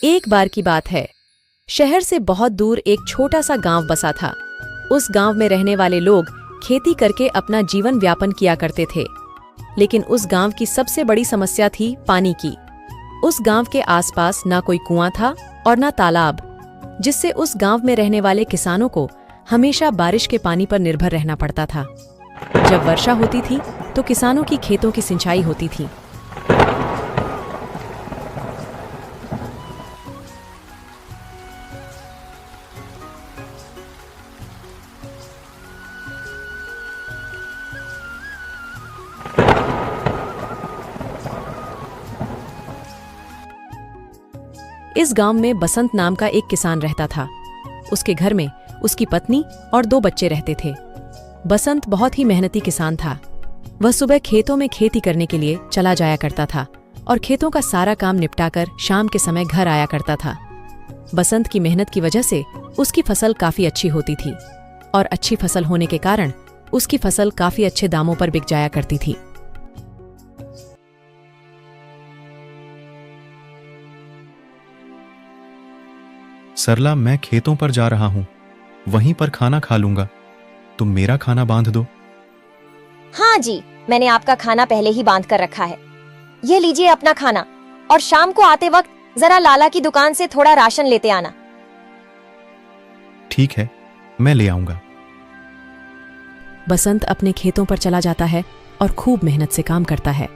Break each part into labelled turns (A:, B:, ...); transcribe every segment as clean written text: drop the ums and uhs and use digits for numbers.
A: एक बार की बात है, शहर से बहुत दूर एक छोटा सा गांव बसा था। उस गांव में रहने वाले लोग खेती करके अपना जीवन व्यापन किया करते थे। लेकिन उस गांव की सबसे बड़ी समस्या थी पानी की। उस गांव के आसपास ना कोई कुआं था और ना तालाब, जिससे उस गांव में रहने वाले किसानों को हमेशा बारिश के पानी पर निर्भर रहना पड़ता था। जब वर्षा होती थी तो किसानों की खेतों की सिंचाई होती थी। इस गांव में बसंत नाम का एक किसान रहता था। उसके घर में उसकी पत्नी और 2 बच्चे रहते थे। बसंत बहुत ही मेहनती किसान था। वह सुबह खेतों में खेती करने के लिए चला जाया करता था और खेतों का सारा काम निपटाकर शाम के समय घर आया करता था। बसंत की मेहनत की वजह से उसकी फसल काफी अच्छी होती थी और अच्छी फसल होने के कारण उसकी फसल काफी अच्छे दामों पर बिक जाया करती थी।
B: सरला, मैं खेतों पर जा रहा हूं, वहीं पर खाना खा लूंगा। तुम मेरा खाना बांध दो।
C: हाँ जी, मैंने आपका खाना पहले ही बांध कर रखा है। ये लीजिए अपना खाना, और शाम को आते वक्त जरा लाला की दुकान से थोड़ा राशन लेते आना।
B: ठीक है, मैं ले आऊंगा।
A: बसंत अपने खेतों पर चला जाता है और खूब मेहनत से काम करता है।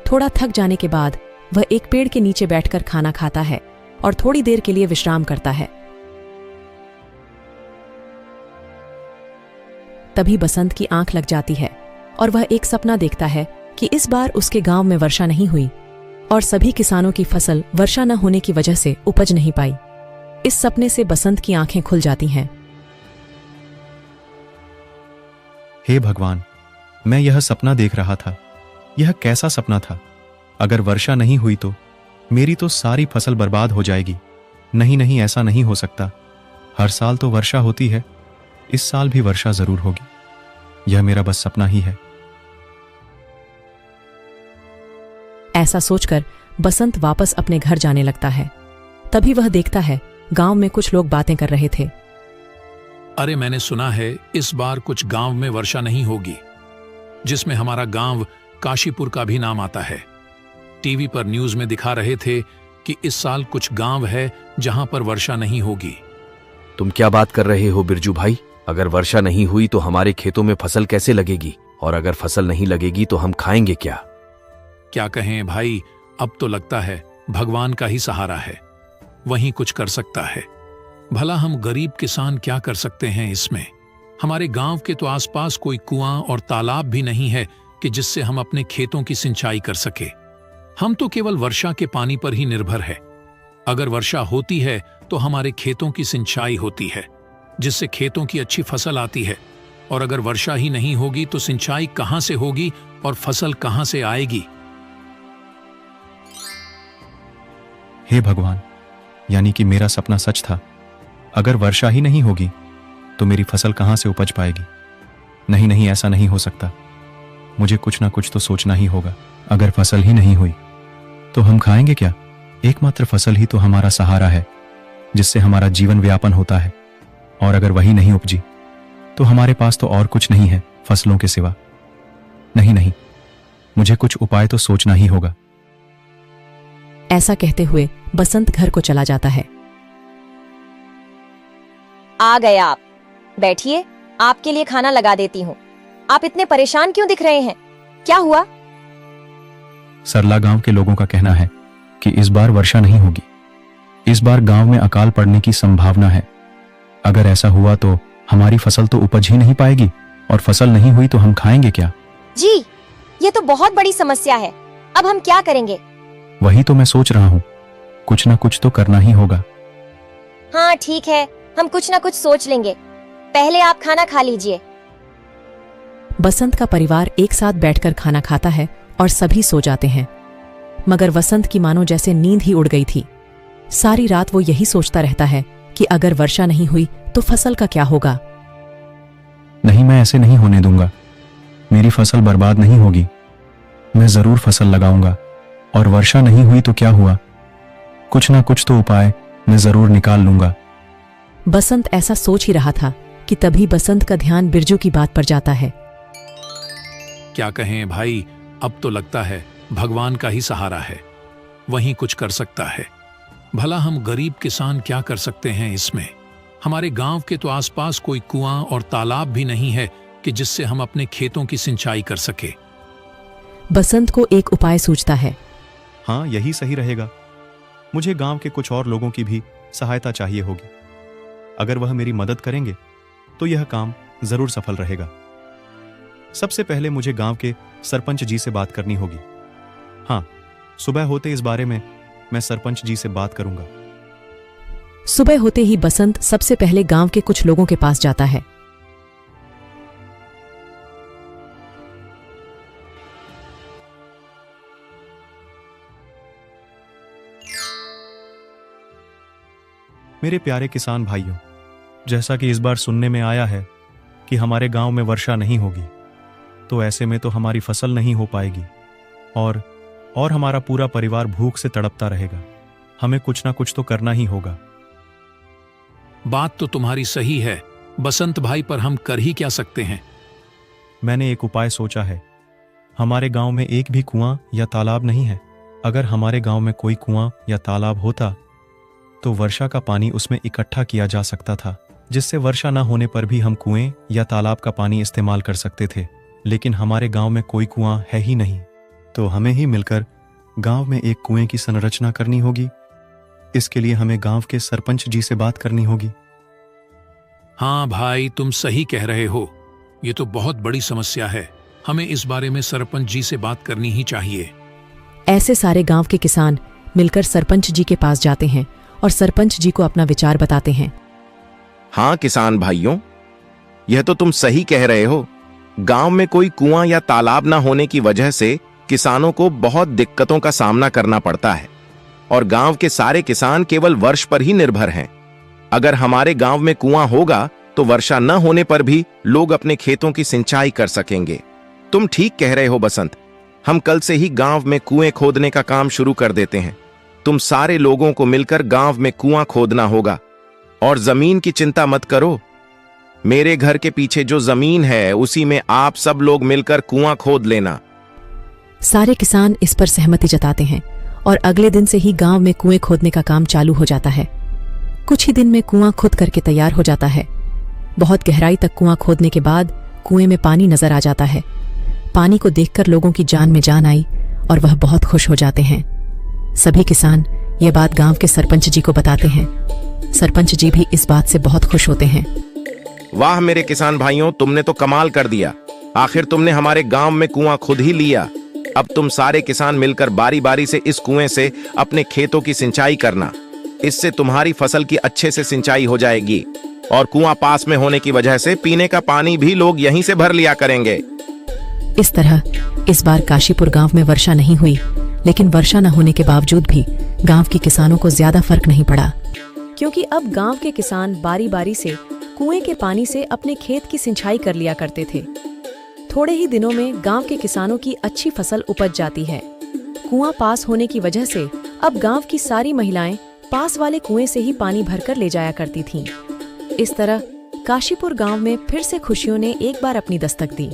A: थोड़ा थक जाने के बाद वह एक पेड़ के नीचे बैठकर खाना खाता है और थोड़ी देर के लिए विश्राम करता है। तभी बसंत की आंख लग जाती है और वह एक सपना देखता है कि इस बार उसके गांव में वर्षा नहीं हुई और सभी किसानों की फसल वर्षा न होने की वजह से उपज नहीं पाई। इस सपने से बसंत की आंखें खुल जाती हैं।
B: हे भगवान, मैं यह सपना देख रहा था। यह कैसा सपना था? अगर वर्षा नहीं हुई तो मेरी तो सारी फसल बर्बाद हो जाएगी। नहीं नहीं, ऐसा नहीं हो सकता। हर साल तो वर्षा होती है, इस साल भी वर्षा जरूर होगी। यह मेरा बस सपना ही है।
A: ऐसा सोचकर बसंत वापस अपने घर जाने लगता है। तभी वह देखता है गांव में कुछ लोग बातें कर रहे थे।
D: अरे, मैंने सुना है इस बार कुछ गांव में वर्षा नहीं होगी, जिसमें हमारा गांव काशीपुर का भी नाम आता है। टीवी पर न्यूज में दिखा रहे थे कि इस साल कुछ गांव है जहां पर वर्षा नहीं होगी।
E: तुम क्या बात कर रहे हो बिरजू भाई? अगर वर्षा नहीं हुई तो हमारे खेतों में फसल कैसे लगेगी? और अगर फसल नहीं लगेगी तो हम खाएंगे क्या?
D: क्या कहें भाई, अब तो लगता है भगवान का ही सहारा है, वही कुछ कर सकता है। भला हम गरीब किसान क्या कर सकते हैं इसमें? हमारे गांव के तो आसपास कोई कुआं और तालाब भी नहीं है कि जिससे हम अपने खेतों की सिंचाई कर सके। हम तो केवल वर्षा के पानी पर ही निर्भर है। अगर वर्षा होती है तो हमारे खेतों की सिंचाई होती है, जिससे खेतों की अच्छी फसल आती है। और अगर वर्षा ही नहीं होगी तो सिंचाई कहां से होगी और फसल कहां से आएगी?
B: हे भगवान, यानी कि मेरा सपना सच था। अगर वर्षा ही नहीं होगी तो मेरी फसल कहां से उपज पाएगी? नहीं नहीं, ऐसा नहीं हो सकता। मुझे कुछ ना कुछ तो सोचना ही होगा। अगर फसल ही नहीं हुई तो हम खाएंगे क्या? एकमात्र फसल ही तो हमारा सहारा है, जिससे हमारा जीवन व्यापन होता है। और अगर वही नहीं उपजी तो हमारे पास तो और कुछ नहीं है फसलों के सिवा। नहीं नहीं, मुझे कुछ उपाय तो सोचना ही होगा।
A: ऐसा कहते हुए बसंत घर को चला जाता है।
C: आ गए आप, बैठिए, आपके लिए खाना लगा देती हूँ। आप इतने परेशान क्यों दिख रहे हैं? क्या हुआ?
B: सरला, गांव के लोगों का कहना है कि इस बार वर्षा नहीं होगी। इस बार गांव में अकाल पड़ने की संभावना है। अगर ऐसा हुआ तो हमारी फसल तो उपज ही नहीं पाएगी, और फसल नहीं हुई तो हम खाएंगे क्या?
C: जी, ये तो बहुत बड़ी समस्या है। अब हम क्या करेंगे?
B: वही तो मैं सोच रहा हूँ, कुछ ना कुछ तो करना ही होगा।
C: हाँ ठीक है, हम कुछ ना कुछ सोच लेंगे। पहले आप खाना खा लीजिए।
A: बसंत का परिवार एक साथ बैठकर खाना खाता है और सभी सो जाते हैं। मगर वसंत की मानो जैसे नींद ही उड़ गई थी। सारी रात वो यही सोचता रहता है कि अगर वर्षा नहीं हुई तो फसल का क्या होगा।
B: नहीं, मैं ऐसे नहीं होने दूंगा। मेरी फसल बर्बाद नहीं होगी। मैं जरूर फसल लगाऊंगा और वर्षा नहीं हुई तो क्या हुआ? कुछ ना कुछ तो उपाय मैं जरूर निकाल लूंगा।
A: बसंत ऐसा सोच ही रहा था कि तभी बसंत का ध्यान बिरजू की बात पर जाता है।
D: क्या कहें भाई, अब तो लगता है भगवान का ही सहारा है, वही कुछ कर सकता है। भला हम गरीब किसान क्या कर सकते हैं इसमें? हमारे गांव के तो आसपास कोई कुआं और तालाब भी नहीं है कि जिससे हम अपने खेतों की सिंचाई कर सके।
A: बसंत को एक उपाय सूझता है।
B: हाँ, यही सही रहेगा। मुझे गांव के कुछ और लोगों की भी सहायता चाहिए होगी। अगर वह मेरी मदद करेंगे तो यह काम जरूर सफल रहेगा। सबसे पहले मुझे गांव के सरपंच जी से बात करनी होगी। हाँ, सुबह होते इस बारे में मैं सरपंच जी से बात करूंगा।
A: सुबह होते ही बसंत सबसे पहले गांव के कुछ लोगों के पास जाता है।
B: मेरे प्यारे किसान भाइयों, जैसा कि इस बार सुनने में आया है कि हमारे गांव में वर्षा नहीं होगी, तो ऐसे में तो हमारी फसल नहीं हो पाएगी और हमारा पूरा परिवार भूख से तड़पता रहेगा। हमें कुछ ना कुछ तो करना ही होगा।
D: बात तो तुम्हारी सही है बसंत भाई, पर हम कर ही क्या सकते हैं?
B: मैंने एक उपाय सोचा है। हमारे गांव में एक भी कुआं या तालाब नहीं है। अगर हमारे गांव में कोई कुआं या तालाब होता तो वर्षा का पानी उसमें इकट्ठा किया जा सकता था, जिससे वर्षा न होने पर भी हम कुएं या तालाब का पानी इस्तेमाल कर सकते थे। लेकिन हमारे गांव में कोई कुआं है ही नहीं, तो हमें ही मिलकर गांव में एक कुएं की संरचना करनी होगी। इसके लिए हमें गांव के सरपंच जी से बात करनी होगी।
D: हाँ भाई, तुम सही कह रहे हो। ये तो बहुत बड़ी समस्या है। हमें इस बारे में सरपंच जी से बात करनी ही चाहिए।
A: ऐसे सारे गांव के किसान मिलकर सरपंच जी के पास जाते हैं और सरपंच जी को अपना विचार बताते हैं।
F: हाँ किसान भाइयों, यह तो तुम सही कह रहे हो। गांव में कोई कुआं या तालाब ना होने की वजह से किसानों को बहुत दिक्कतों का सामना करना पड़ता है और गांव के सारे किसान केवल वर्ष पर ही निर्भर हैं। अगर हमारे गांव में कुआं होगा तो वर्षा न होने पर भी लोग अपने खेतों की सिंचाई कर सकेंगे। तुम ठीक कह रहे हो बसंत, हम कल से ही गांव में कुएं खोदने का काम शुरू कर देते हैं। तुम सारे लोगों को मिलकर गांव में कुआं खोदना होगा और जमीन की चिंता मत करो। मेरे घर के पीछे जो जमीन है उसी में आप सब लोग मिलकर कुआं खोद लेना।
A: सारे किसान इस पर सहमति जताते हैं और अगले दिन से ही गांव में कुएं खोदने का काम चालू हो जाता है। कुछ ही दिन में कुआं खुद करके तैयार हो जाता है। बहुत गहराई तक कुआं खोदने के बाद कुएं में पानी नजर आ जाता है। पानी को देखकर लोगों की जान में जान आई और वह बहुत खुश हो जाते हैं। सभी किसान ये बात गांव के सरपंच जी को बताते हैं। सरपंच जी भी इस बात से बहुत खुश होते हैं।
F: वाह मेरे किसान भाइयों, तुमने तो कमाल कर दिया। आखिर तुमने हमारे गांव में कुआं खुद ही लिया। अब तुम सारे किसान मिलकर बारी बारी से इस कुएं से अपने खेतों की सिंचाई करना। इससे तुम्हारी फसल की अच्छे से सिंचाई हो जाएगी और कुआं पास में होने की वजह से पीने का पानी भी लोग यहीं से भर लिया करेंगे।
A: इस तरह इस बार काशीपुर गांव में वर्षा नहीं हुई, लेकिन वर्षा न होने के बावजूद भी गांव के किसानों को ज्यादा फर्क नहीं पड़ा, क्योंकि अब गांव के किसान बारी बारी से कुएं के पानी से अपने खेत की सिंचाई कर लिया करते थे। थोड़े ही दिनों में गांव के किसानों की अच्छी फसल उपज जाती है। कुआं पास होने की वजह से अब गांव की सारी महिलाएं पास वाले कुएं से ही पानी भरकर ले जाया करती थीं। इस तरह काशीपुर गांव में फिर से खुशियों ने एक बार अपनी दस्तक दी।